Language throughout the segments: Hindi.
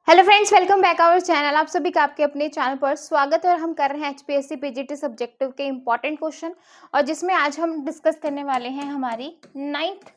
Hello friends, welcome back our channel. आप सभी का आपके अपने चैनल पर स्वागत है और हम कर रहे हैं एचपीएससी पीजीटी सब्जेक्टिव के इंपॉर्टेंट क्वेश्चन और जिसमें आज हम डिस्कस करने वाले हैं हमारी 9th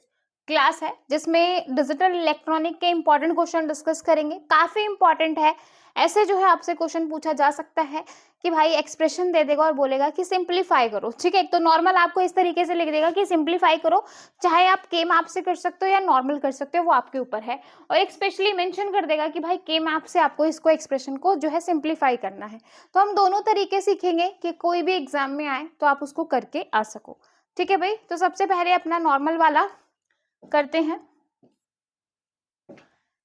क्लास है जिसमें डिजिटल इलेक्ट्रॉनिक के इंपॉर्टेंट क्वेश्चन डिस्कस करेंगे। काफी इंपॉर्टेंट है। ऐसे जो है आपसे क्वेश्चन पूछा जा सकता है कि भाई एक्सप्रेशन दे देगा और बोलेगा कि सिंप्लीफाई करो। ठीक है, तो नॉर्मल आपको इस तरीके से लिख देगा कि सिंप्लीफाई करो, चाहे आप के मैप से कर सकते हो या नॉर्मल कर सकते हो, वो आपके ऊपर है। और एक स्पेशली मेंशन कर देगा कि भाई के मैप से आपको इसको एक्सप्रेशन को जो है सिंप्लीफाई करना है। तो हम दोनों तरीके सीखेंगे कि कोई भी एग्जाम में आए तो आप उसको करके आ सको। ठीक है भाई, तो सबसे पहले अपना नॉर्मल वाला करते हैं।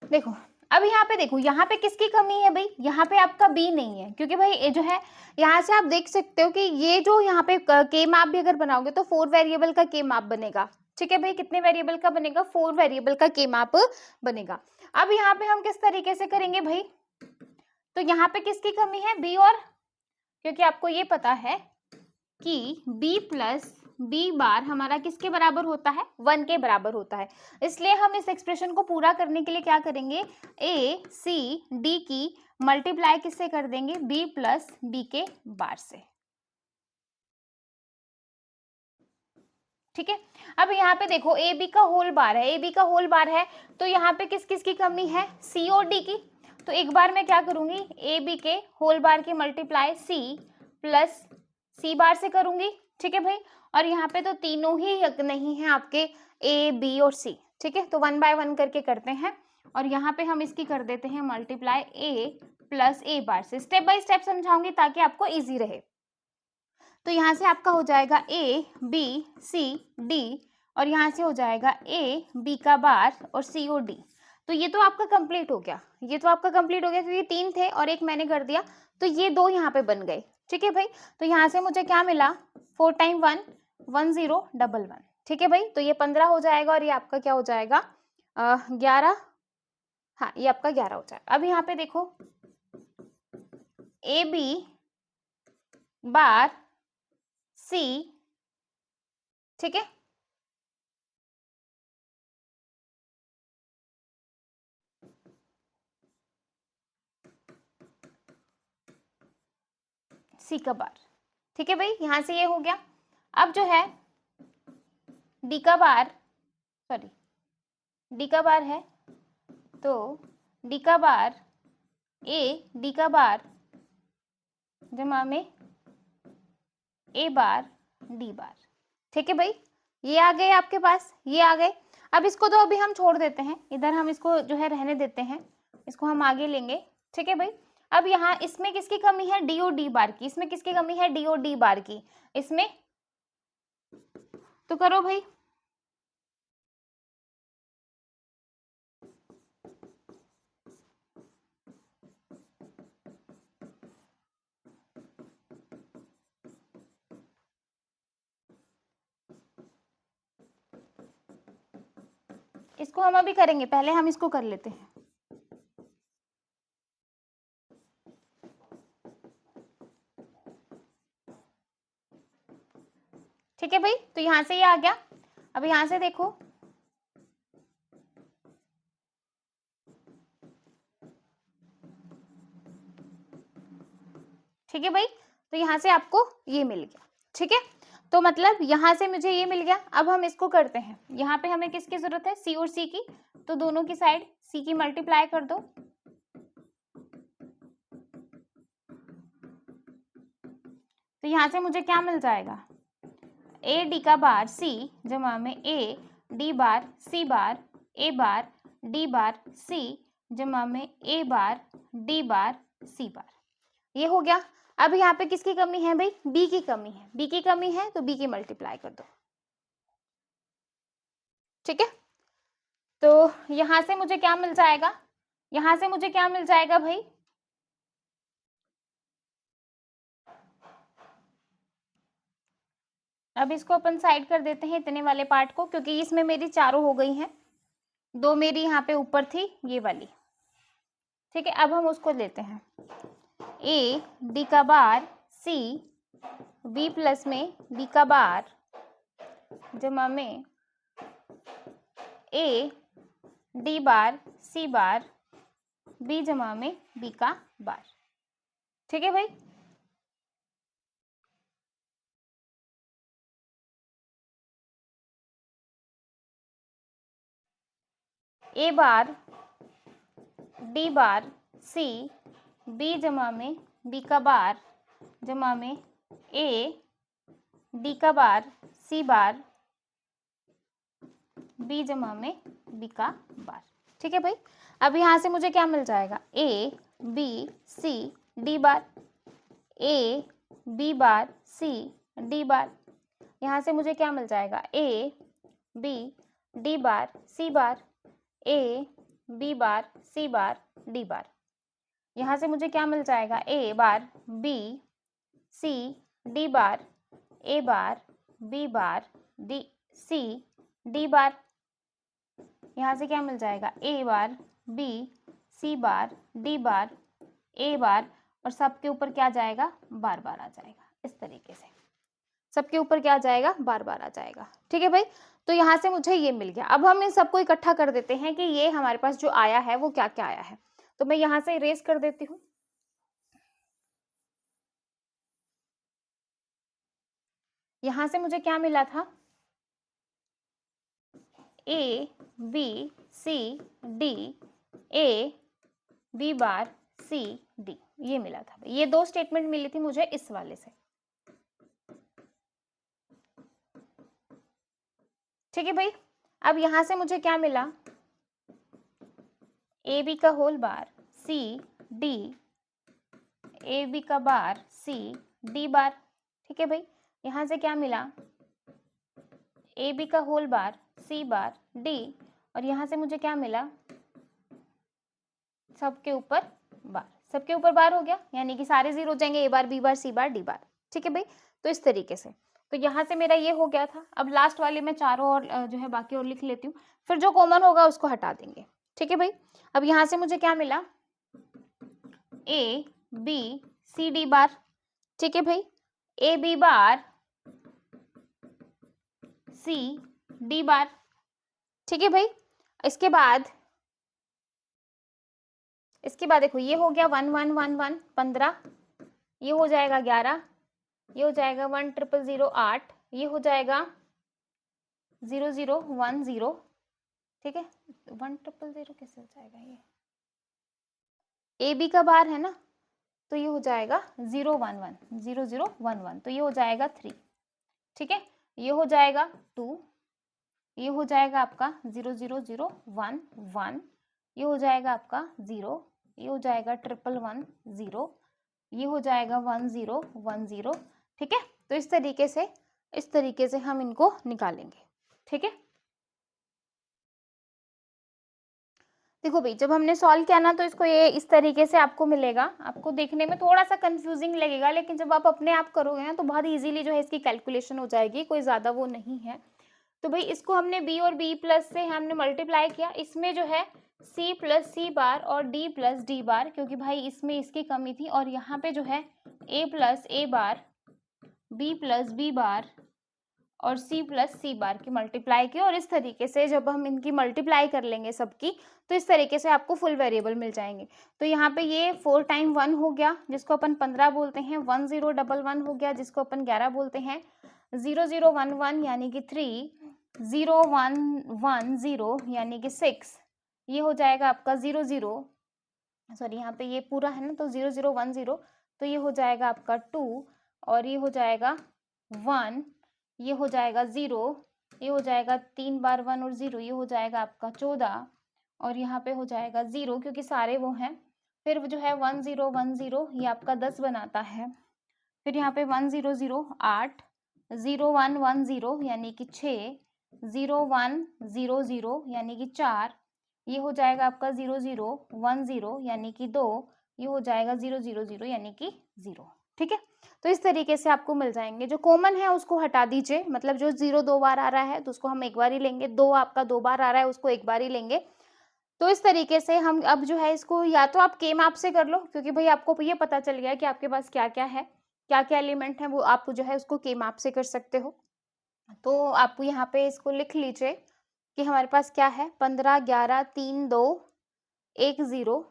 देखो, अब यहाँ पे देखो, यहाँ पे किसकी कमी है भाई? यहाँ पे आपका बी नहीं है, क्योंकि भाई ये जो है यहाँ से आप देख सकते हो कि ये जो यहाँ पे के मैप भी अगर बनाओगे तो 4 वेरिएबल का के मैप बनेगा। ठीक है भाई, कितने वेरिएबल का बनेगा? 4 वेरिएबल का के मैप बनेगा। अब यहाँ पे हम किस तरीके से करेंगे भाई? तो यहाँ पे किसकी कमी है? बी और, क्योंकि आपको ये पता है कि b प्लस बी बार हमारा किसके बराबर होता है? 1 के बराबर होता है। इसलिए हम इस एक्सप्रेशन को पूरा करने के लिए क्या करेंगे? a c d की मल्टीप्लाई किससे कर देंगे? b प्लस बी के बार से। ठीक है, अब यहाँ पे देखो ए बी का होल बार है, ए बी का होल बार है तो यहाँ पे किस किस की कमी है? सी और डी की। तो एक बार मैं क्या करूंगी? ए बी के होल बार की मल्टीप्लाई सी प्लस सी बार से करूंगी। ठीक है भाई, और यहाँ पे तो तीनों ही नहीं है आपके, ए बी और सी। ठीक है, तो 1 बाय 1 करके करते हैं और यहाँ पे हम इसकी कर देते हैं मल्टीप्लाई ए प्लस ए बार से। स्टेप बाय स्टेप समझाऊंगी ताकि आपको ईजी रहे। तो यहाँ से आपका हो जाएगा ए बी सी डी और यहाँ से हो जाएगा ए बी का बार और सी ओ डी। तो ये तो आपका कंप्लीट हो गया, ये तो आपका कंप्लीट हो गया क्योंकि 3 थे और एक मैंने कर दिया, तो ये 2 यहाँ पे बन गए। ठीक है भाई, तो यहाँ से मुझे क्या मिला? 4 टाइम 1 1011। ठीक है भाई, तो ये 15 हो जाएगा और ये आपका क्या हो जाएगा? 11। हाँ, ये आपका 11 हो जाएगा। अब यहाँ पे देखो, ए बी बार सी, ठीक है, सी का बार। ठीक है भाई, यहां से ये हो गया। अब जो है डी का बार, सॉरी डी का बार है तो डी का बार ए डी का बार जमा में ए बार डी बार। ठीक है भाई, ये आ गए आपके पास, ये आ गए। अब इसको तो अभी हम छोड़ देते हैं, इधर हम इसको जो है रहने देते हैं, इसको हम आगे लेंगे। ठीक है भाई, अब यहाँ इसमें किसकी कमी है? डी ओ डी बार की। इसमें किसकी कमी है? डी ओ डी बार की। इसमें तो करो भाई। इसको हम अभी करेंगे, पहले हम इसको कर लेते हैं। ठीक है भाई, तो यहां से ये आ गया। अब यहां से देखो, ठीक है भाई, तो यहां से आपको ये मिल गया। ठीक है, तो मतलब यहां से मुझे ये मिल गया। अब हम इसको करते हैं, यहाँ पे हमें किसकी जरूरत है? सी और सी की। तो दोनों की साइड सी की मल्टीप्लाई कर दो। तो यहां से मुझे क्या मिल जाएगा? ए डी का बार सी जमा में A D bar C bar A bar D bar सी जमा में ए बार डी बार सी बार। ये हो गया। अब यहाँ पे किसकी कमी है भाई? बी की कमी है। बी की कमी है तो बी की मल्टीप्लाई कर दो। ठीक है, तो यहां से मुझे क्या मिल जाएगा? यहां से मुझे क्या मिल जाएगा भाई? अब इसको अपन साइड कर देते हैं, इतने वाले पार्ट को, क्योंकि इसमें मेरी चारों हो गई हैं, 2 मेरी यहाँ पे ऊपर थी, ये वाली। ठीक है, अब हम उसको लेते हैं। ए डी का बार सी बी प्लस में डी का बार जमा में A D bar C bar B जमा में बी का बार। ठीक है भाई, ए बार डी बार सी बी जमा में बी का बार जमा में ए डी का बार सी बार बी जमा में बी का बार। ठीक है भाई, अब यहाँ से मुझे क्या मिल जाएगा, A B C D bar, A B bar C D bar. यहाँ से मुझे क्या मिल जाएगा, A B D bar C bar, A B bar C bar D bar. यहाँ से मुझे क्या मिल जाएगा, A bar B C D bar, A bar B bar D C D bar. यहाँ से क्या मिल जाएगा, A bar B C bar D bar A बार, और सबके ऊपर क्या जाएगा, बार बार आ जाएगा। इस तरीके से सबके ऊपर क्या आ जाएगा, बार बार आ जाएगा। ठीक है भाई, तो यहाँ से मुझे ये मिल गया। अब हम इन सबको इकट्ठा कर देते हैं कि ये हमारे पास जो आया है वो क्या क्या आया है। तो मैं यहाँ से इरेज कर देती हूँ। यहाँ से मुझे क्या मिला था, A B C D, A B bar C D, ये मिला था। ये दो स्टेटमेंट मिली थी मुझे इस वाले से। ठीक है भाई, अब यहां से मुझे क्या मिला, ए बी का whole bar C D, A B का बार सी डी बार। ठीक है भाई, यहां से क्या मिला, ए बी का whole bar C bar D, और यहां से मुझे क्या मिला, सबके ऊपर बार। सबके ऊपर बार हो गया, यानी कि सारे जीरो हो जाएंगे, ए bar B bar C bar D बार। ठीक है भाई, तो इस तरीके से तो यहाँ से मेरा ये हो गया था। अब लास्ट वाले में चारों और जो है बाकी और लिख लेती हूँ, फिर जो कॉमन होगा उसको हटा देंगे। ठीक है भाई, अब यहाँ से मुझे क्या मिला, ए बी सी डी बार। ठीक है भाई, ए बी बार सी डी बार। ठीक है भाई, इसके बाद देखो ये हो गया 1 1 1 1 15, ये हो जाएगा 11, ये हो जाएगा 1 0 0 8, ये हो जाएगा 0 0 1 0। ठीक है, 1 0 0 कैसे हो जाएगा, ये ए बी का बार है ना, तो ये हो जाएगा 0 1 1 0 0 1 1, तो ये हो जाएगा 3। ठीक है, ये हो जाएगा 2, ये हो जाएगा आपका 0 0 0 1 1, ये हो जाएगा आपका 0, ये हो जाएगा 1 1 1 0, ये हो जाएगा 1 0 1 0। ठीक है, तो इस तरीके से हम इनको निकालेंगे। ठीक है, देखो भाई, जब हमने सॉल्व किया ना तो इसको ये इस तरीके से आपको मिलेगा। आपको देखने में थोड़ा सा कंफ्यूजिंग लगेगा, लेकिन जब आप अपने आप करोगे ना तो बहुत इजीली जो है इसकी कैलकुलेशन हो जाएगी, कोई ज़्यादा वो नहीं है। तो भाई इसको हमने b और b प्लस से हमने मल्टीप्लाई किया, इसमें जो है c प्लस सी बार और d प्लस डी बार, क्योंकि भाई इसमें इसकी कमी थी, और यहाँ पे जो है a plus A bar, b plus B bar और c प्लस सी बार की मल्टीप्लाई की। और इस तरीके से जब हम इनकी मल्टीप्लाई कर लेंगे सबकी, तो इस तरीके से आपको फुल वेरिएबल मिल जाएंगे। तो यहाँ पे ये 4 टाइम 1 हो गया, जिसको अपन 15 बोलते हैं, 1 0 1 1 हो गया, जिसको अपन 11 बोलते हैं, 0 0 1 1 यानी कि 3, 0 1 1 0 यानी कि 6, ये हो जाएगा आपका 0 0, सॉरी यहाँ पे ये पूरा है ना, तो 0 0 1 0, तो ये हो जाएगा आपका 2, और ये हो जाएगा 1, ये हो जाएगा 0, ये हो जाएगा 3 बार 1 और 0, ये हो जाएगा आपका 14, और यहाँ पे हो जाएगा 0, क्योंकि सारे वो हैं। फिर जो है 1 0 1 0, ये आपका 10 बनाता है। फिर यहाँ पे 1 0 0 8, 0 1 1 0 यानी कि 6, 0 1 0 0 यानी कि 4, ये हो जाएगा आपका 0 0 1 0 यानी कि 2, ये हो जाएगा 0 0 0 यानी कि 0। ठीक है, तो इस तरीके से आपको मिल जाएंगे। जो कॉमन है उसको हटा दीजिए, मतलब जो 0 2 बार आ रहा है तो उसको हम एक बार ही लेंगे, 2 आपका 2 बार आ रहा है उसको एक बार ही लेंगे। तो इस तरीके से हम अब जो है इसको या तो आप के माप से कर लो, क्योंकि भाई आपको ये पता चल गया कि आपके पास क्या क्या है, क्या क्या एलिमेंट है, वो आप जो है उसको के माप से कर सकते हो। तो आप यहाँ पे इसको लिख लीजिए कि हमारे पास क्या है, 15 11 3 2 1 0,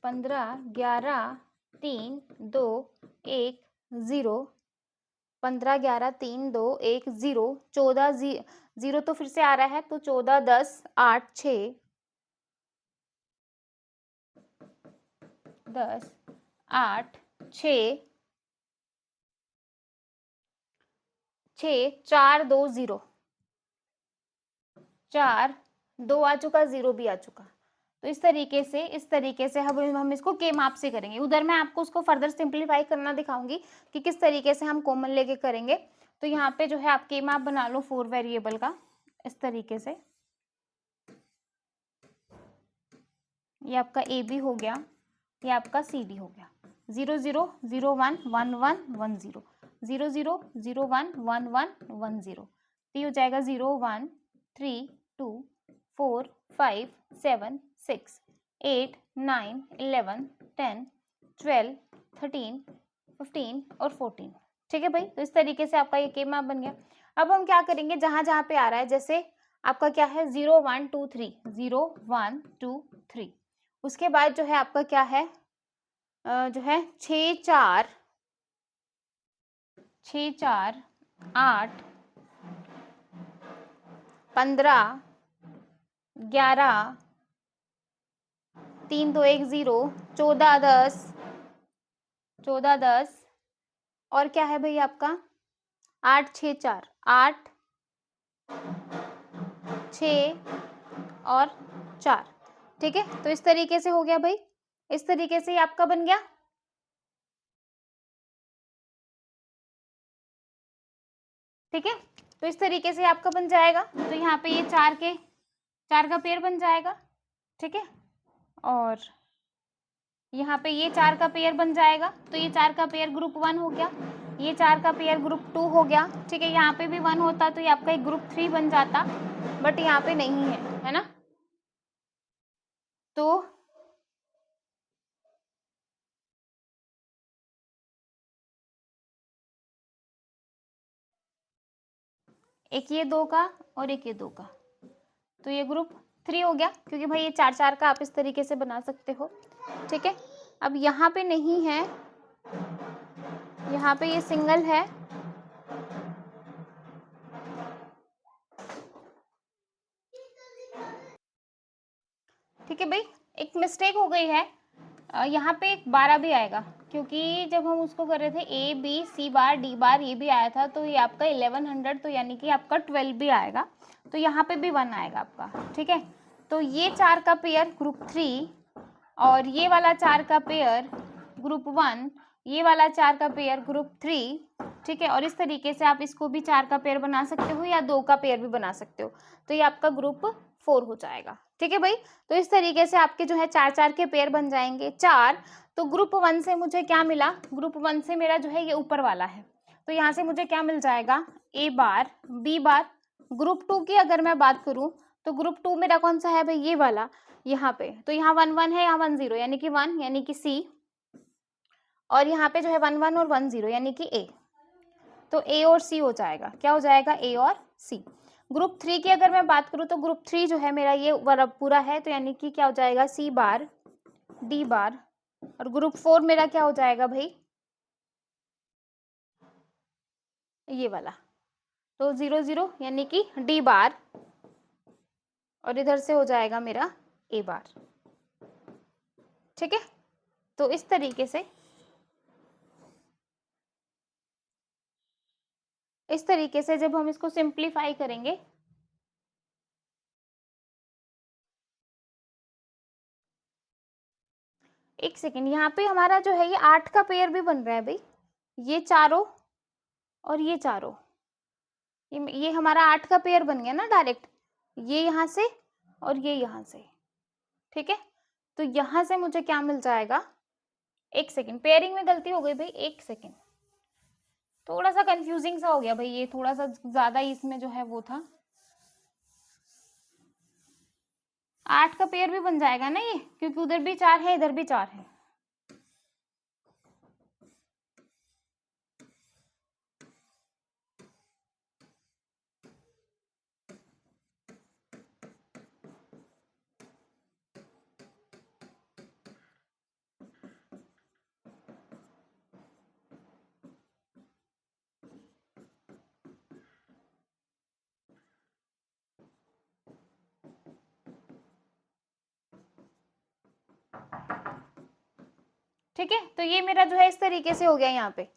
15 11 3 2 1 0, 15 11 3 2 1 0, 14 0 तो फिर से आ रहा है, तो 14 10 8 6 10 8 6 6 4 2 0, 4 2 आ चुका, 0 भी आ चुका। तो इस तरीके से हम इसको के माप से करेंगे। उधर मैं आपको उसको फर्दर सिंप्लीफाई करना दिखाऊंगी कि किस तरीके से हम कॉमन लेके करेंगे। तो यहाँ पे जो है आप के माप बना लो 4 वेरिएबल का इस तरीके से। ये आपका ए बी हो गया, ये आपका सी डी हो गया। 0 0 0 1 1 1 1 0, 0 0 0 1 1 1 1 0। तो ये हो जाएगा 0 1 3 2 4 5 7 6 8 9 11 10 12 13 15 और 14। ठीक है भाई, तो इस तरीके से आपका ये के मैप बन गया। अब हम क्या करेंगे, जहां जहां पे आ रहा है, जैसे आपका क्या है 0 1 2 3, 0 1 2 3, उसके बाद जो है आपका क्या है जो है 6 4 8 15 11 3 2 1 0, 14 10 और क्या है भाई आपका 8 6 4 8 6 और 4। ठीक है, तो इस तरीके से हो गया भाई, इस तरीके से आपका बन गया। ठीक है, तो इस तरीके से आपका बन जाएगा। तो यहाँ पे ये 4 का पेयर बन जाएगा। ठीक है, और यहाँ पे ये 4 का पेयर बन जाएगा। तो ये 4 का पेयर ग्रुप 1 हो गया, ये 4 का पेयर ग्रुप 2 हो गया। ठीक है, यहाँ पे भी 1 होता तो ये आपका एक ग्रुप 3 बन जाता, बट यहाँ पे नहीं है ना। तो एक ये 2 का और एक ये 2 का, तो ये ग्रुप 3 हो गया, क्योंकि भाई ये 4 4 का आप इस तरीके से बना सकते हो। ठीक है, अब यहाँ पे नहीं है, यहाँ पे ये सिंगल है। ठीक है भाई, एक मिस्टेक हो गई है, यहाँ पे एक 12 भी आएगा, क्योंकि जब हम उसको कर रहे थे ए बी सी बार डी बार ये भी आया था, तो ये आपका 1100, तो यानी कि आपका 12 भी आएगा, तो यहाँ पे भी 1 आएगा आपका। ठीक है, तो ये 4 का पेयर ग्रुप 3 और ये वाला 4 का पेयर ग्रुप 1, ये वाला 4 का पेयर ग्रुप 3। ठीक है, और इस तरीके से आप इसको भी 4 का पेयर बना सकते हो या 2 का पेयर भी बना सकते हो, तो ये आपका ग्रुप 4 हो जाएगा। ठीक है भाई, तो इस तरीके से आपके जो है 4 4 के पेयर बन जाएंगे 4। तो ग्रुप 1 से मुझे क्या मिला, ग्रुप 1 से मेरा जो है ये ऊपर वाला है, तो यहाँ से मुझे क्या मिल जाएगा A bar B bar. Group 2 की अगर मैं बात करूं, तो ग्रुप 2 मेरा कौन सा है भाई, ये वाला यहाँ पे, तो यहाँ 1 1 है, यहाँ 1 0 यानी कि 1 यानी कि सी, और यहाँ पे जो है 1 1 और 1 0 यानी कि ए। तो ए और सी हो जाएगा, क्या हो जाएगा ए और सी। ग्रुप 3 की अगर मैं बात करूं, तो ग्रुप 3 जो है मेरा ये वाला पूरा है, तो यानी कि क्या हो जाएगा सी बार डी बार, और ग्रुप 4 मेरा क्या हो जाएगा भाई ये वाला, तो 0 0 यानी कि डी बार, और इधर से हो जाएगा मेरा ए बार। ठीक है, तो इस तरीके से जब हम इसको सिंप्लीफाई करेंगे, एक सेकेंड, यहाँ पे हमारा जो है ये 8 का पेयर भी बन रहा है भाई, ये चारों और ये चारों, ये हमारा 8 का पेयर बन गया ना डायरेक्ट, ये यहाँ से और ये यहाँ से। ठीक है, तो यहाँ से मुझे क्या मिल जाएगा, एक सेकेंड, पेयरिंग में गलती हो गई भाई, एक सेकेंड, थोड़ा सा कंफ्यूजिंग सा हो गया भाई, ये थोड़ा सा ज्यादा इसमें जो है वो था। 8 का पेयर भी बन जाएगा ना ये, क्योंकि उधर भी 4 है इधर भी 4 है। ठीक है, तो ये मेरा जो है इस तरीके से हो गया यहाँ पे,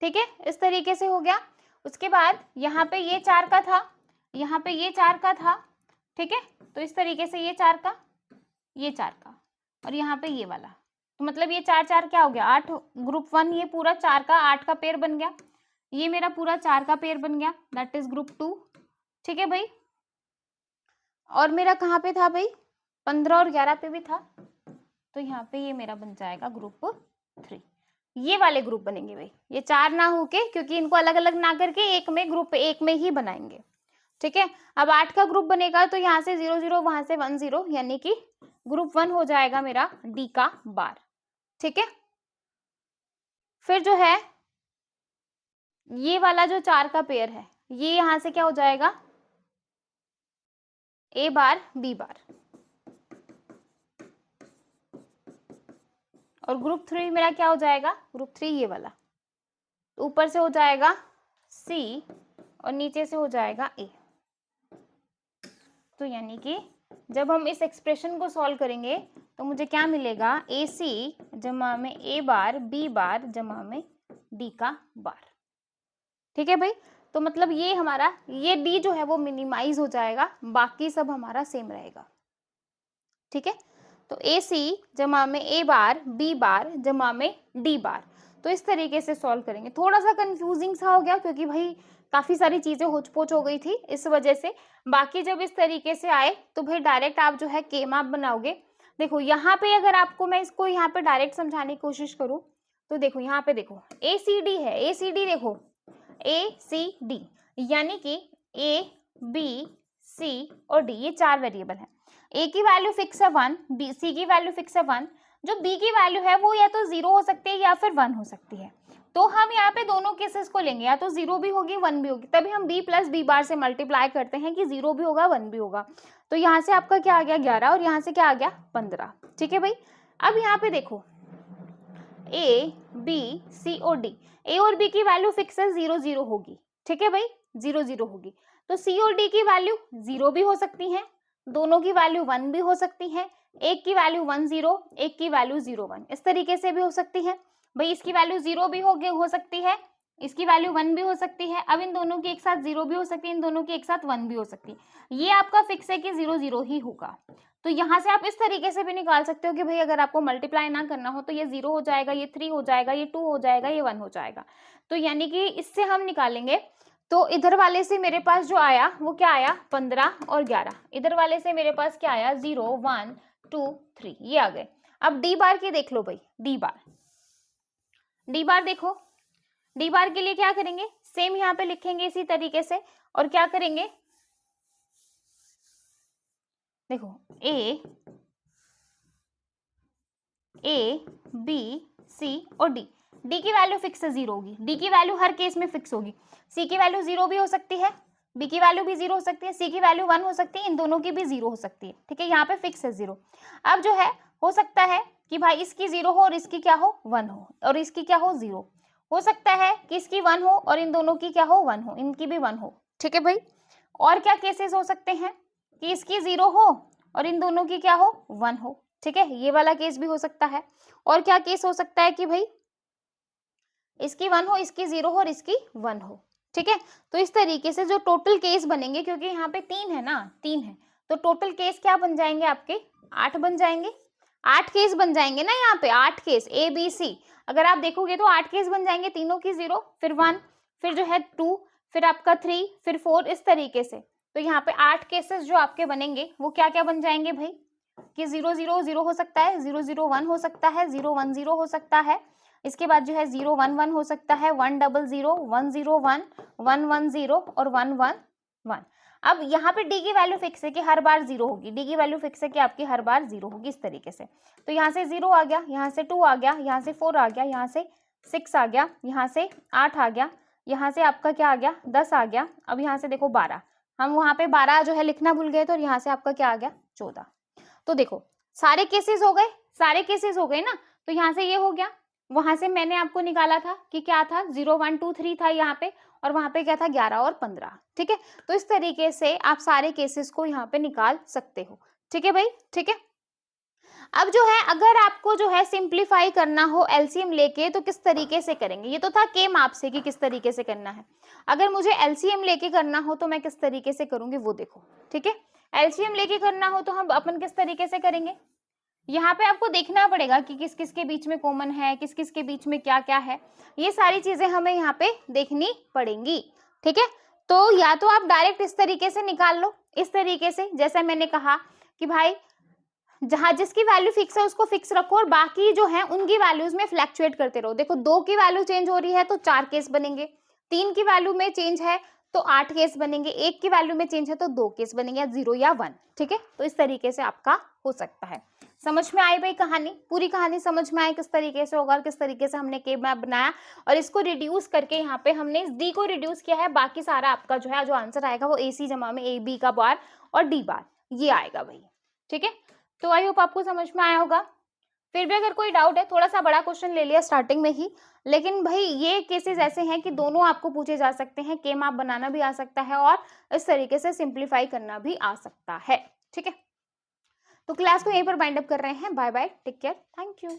ठीक है, इस तरीके से हो गया। उसके बाद यहाँ पे ये 4 का था, यहाँ पे ये 4 का था, ठीक है, तो इस तरीके से ये 4 का, ये 4 का, और यहाँ पे ये वाला, तो मतलब ये 4 4 क्या हो गया 8, ग्रुप 1 ये पूरा 4 का 8 का पेयर बन गया, ये मेरा पूरा 4 का पेयर बन गया, दैट इज ग्रुप 2, ठीक है भाई। और मेरा कहाँ पे था भाई, 15 और 11 पे भी था, तो यहाँ पे ये मेरा बन जाएगा ग्रुप 3, ये वाले ग्रुप बनेंगे भाई, ये 4 ना होके, क्योंकि इनको अलग अलग ना करके एक में, ग्रुप 1 में ही बनाएंगे, ठीक है। अब 8 का ग्रुप बनेगा तो यहाँ से 0 0, वहां से 1 0, यानी कि ग्रुप 1 हो जाएगा मेरा डी का बार, ठीक है। फिर जो है ये वाला जो 4 का पेयर है, ये यहां से क्या हो जाएगा, ए बार बी बार, और ग्रुप 3 मेरा क्या हो जाएगा, ग्रुप 3 ये वाला, ऊपर से हो जाएगा सी और नीचे से हो जाएगा ए। तो यानी कि जब हम इस एक्सप्रेशन को सॉल्व करेंगे तो मुझे क्या मिलेगा, ए सी जमा में ए बार बी बार जमा में डी का बार, ठीक है भाई। तो मतलब ये हमारा ये डी जो है वो मिनिमाइज हो जाएगा, बाकी सब हमारा सेम रहेगा, ठीक है। तो ए सी जमा में ए बार बी बार जमा में डी बार, तो इस तरीके से सॉल्व करेंगे। थोड़ा सा कंफ्यूजिंग सा हो गया क्योंकि भाई काफी सारी चीजें होच-पोच हो गई थी इस वजह से। बाकी जब इस तरीके से आए तो भाई डायरेक्ट आप जो है के मैप बनाओगे। देखो यहाँ पे अगर आपको मैं इसको यहाँ पे डायरेक्ट समझाने की कोशिश करूँ तो देखो यहाँ पे देखो ए सी डी है, ए सी डी देखो ए सी डी, यानी कि ए बी सी और डी ये 4 वेरिएबल है। ए की वैल्यू फिक्स है 1, बी सी की वैल्यू फिक्स है 1, जो बी की वैल्यू है वो या तो 0 हो सकती है या फिर 1 हो सकती है। तो हम यहाँ पे दोनों केसेस को लेंगे, या तो 0 भी होगी 1 भी होगी, तभी हम b प्लस बी बार से मल्टीप्लाई करते हैं कि 0 भी होगा 1 भी होगा। तो यहाँ से आपका क्या आ गया 11 और यहाँ से क्या आ गया 15, ठीक है भाई। अब यहाँ पे देखो ए बी सी और डी, ए और बी की वैल्यू फिक्स है 0 0 होगी, ठीक है भाई 0 0 होगी। तो सी और डी की वैल्यू 0 भी हो सकती है, दोनों की वैल्यू 1 भी हो सकती है, एक की वैल्यू 1 0, एक की वैल्यू 0 1, इस तरीके से भी हो सकती है भाई। इसकी वैल्यू 0 भी हो सकती है, इसकी वैल्यू 1 भी हो सकती है। अब इन दोनों की एक साथ 0 भी हो सकती है, इन दोनों की एक साथ 1 भी हो सकती है। ये आपका फिक्स है कि 0 0 ही होगा। तो यहाँ से आप इस तरीके से भी निकाल सकते हो कि भाई अगर आपको मल्टीप्लाई ना करना हो तो ये 0 हो जाएगा, ये 3 हो जाएगा, ये 2 हो जाएगा, ये 1 हो जाएगा। तो यानी कि इससे हम निकालेंगे तो इधर वाले से मेरे पास जो आया वो क्या आया 15 और 11, इधर वाले से मेरे पास क्या आया 0 1 2 3, ये आ गए। अब डी बार की देख लो भाई, डी बार देखो, डी बार के लिए क्या करेंगे, सेम यहाँ पे लिखेंगे इसी तरीके से, और क्या करेंगे देखो ए बी सी और डी, डी की वैल्यू फिक्स है 0 होगी, डी की वैल्यू हर केस में फिक्स होगी, सी की वैल्यू 0 भी हो सकती है, बी की वैल्यू भी 0 हो सकती है, सी की वैल्यू 1 हो सकती है, इन दोनों की भी 0 हो सकती है, ठीक है। यहाँ पे फिक्स है 0। अब जो है हो सकता है कि भाई इसकी 0 हो और इसकी क्या हो 1 हो, और इसकी क्या हो 0, हो सकता है कि इसकी 1 हो और इन दोनों की क्या हो 1 हो, इनकी भी 1 हो, ठीक है भाई। और क्या केसेस हो सकते हैं कि इसकी 0 हो और इन दोनों की क्या हो 1 हो, ठीक है, ये वाला केस भी हो सकता है। और क्या केस हो सकता है कि भाई इसकी 1 हो, इसकी 0 हो और इसकी 1 हो, ठीक है। तो इस तरीके से जो टोटल केस बनेंगे, क्योंकि यहाँ पे 3 है ना, 3 है, तो टोटल केस क्या बन जाएंगे आपके 8 बन जाएंगे, 8 केस बन जाएंगे ना यहाँ पे, 8 केस ए बी सी अगर आप देखोगे तो 8 केस बन जाएंगे, तीनों की 0 फिर 1 फिर जो है 2 फिर आपका 3 फिर 4, इस तरीके से। तो यहाँ पे 8 केसेस जो आपके बनेंगे वो क्या क्या बन जाएंगे भाई, कि 0 0 0 हो सकता है, 0 0 1 हो सकता है, 0 1 0 हो सकता है, इसके बाद जो है 0 1 1 हो सकता है, 1 0 0 1 0 1 1 1 0 और 1 1 1। अब यहाँ पे डी की वैल्यू फिक्स है कि हर बार 0 होगी, डी की वैल्यू फिक्स है कि आपकी हर बार 0 होगी, इस तरीके से। तो यहाँ से 0 आ गया, यहाँ से 2 आ गया, यहाँ से 4 आ गया, यहाँ से 6 आ गया, यहाँ से 8 आ गया, यहाँ से आपका क्या आ गया 10 आ गया। अब यहाँ से देखो 12, हम वहाँ पे 12 जो है लिखना भूल गए, तो यहाँ से आपका क्या आ गया 14। तो देखो सारे केसेस हो गए, सारे केसेस हो गए ना। तो यहाँ से ये हो गया, वहां से मैंने आपको निकाला था कि क्या था 0 1 2 3 था यहाँ पे, और वहां पे क्या था 11 और 15, ठीक है। तो इस तरीके से आप सारे केसेस को यहाँ पे निकाल सकते हो, ठीक है भाई, ठीक है। अब जो है अगर आपको जो है सिंप्लीफाई करना हो एलसीएम लेके तो किस तरीके से करेंगे, ये तो था के माप से कि किस तरीके से करना है। अगर मुझे एलसीएम लेके करना हो तो मैं किस तरीके से करूंगी वो देखो, ठीक है। एलसीएम लेके करना हो तो हम अपन किस तरीके से करेंगे, यहाँ पे आपको देखना पड़ेगा कि किस किस के बीच में कॉमन है, किस किस के बीच में क्या क्या है, ये सारी चीजें हमें यहाँ पे देखनी पड़ेंगी, ठीक है। तो या तो आप डायरेक्ट इस तरीके से निकाल लो, इस तरीके से, जैसा मैंने कहा कि भाई जहां जिसकी वैल्यू फिक्स है उसको फिक्स रखो और बाकी जो है उनकी वैल्यूज में फ्लैक्चुएट करते रहो। देखो 2 की वैल्यू चेंज हो रही है तो 4 केस बनेंगे, 3 की वैल्यू में चेंज है तो 8 केस बनेंगे, 1 की वैल्यू में चेंज है तो 2 केस बनेंगे, या 0 या 1, ठीक है। तो इस तरीके से आपका हो सकता है। समझ में आई भाई कहानी, पूरी कहानी समझ में आई किस तरीके से होगा और किस तरीके से हमने के मैप बनाया और इसको रिड्यूस करके यहाँ पे हमने इस डी को रिड्यूस किया है। बाकी सारा आपका जो है जो आंसर आएगा वो ए सी जमा में ए बी का बार और डी बार ये आएगा भाई, ठीक है। तो आई होप आपको समझ में आया होगा। फिर भी अगर कोई डाउट है, थोड़ा सा बड़ा क्वेश्चन ले लिया स्टार्टिंग में ही, लेकिन भाई ये केसेस ऐसे हैं कि दोनों आपको पूछे जा सकते हैं, के मैप बनाना भी आ सकता है और इस तरीके से सिंप्लीफाई करना भी आ सकता है, ठीक है। तो क्लास को यहीं पर बाइंड अप कर रहे हैं। Bye bye, take care, thank you.